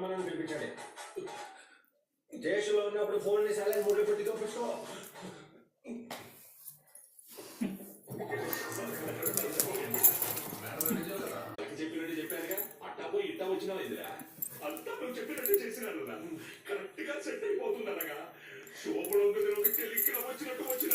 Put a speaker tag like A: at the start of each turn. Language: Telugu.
A: రమ్మని పిలిపించండి. జయేష్లో ఉన్నప్పుడు ఫోన్ సైలెంట్ మోడ్లో పెట్టి పంపించుకో.
B: చెప్పినట్టు చెప్పానుగా, అట్టా పోయి ఇట్టా వచ్చినావు ఇందిరా. అంతా నువ్వు చెప్పినట్టు చేసినాను, కరెక్ట్ గా సెట్ అయిపోతుందనగా శోభలో వచ్చినట్టు వచ్చిన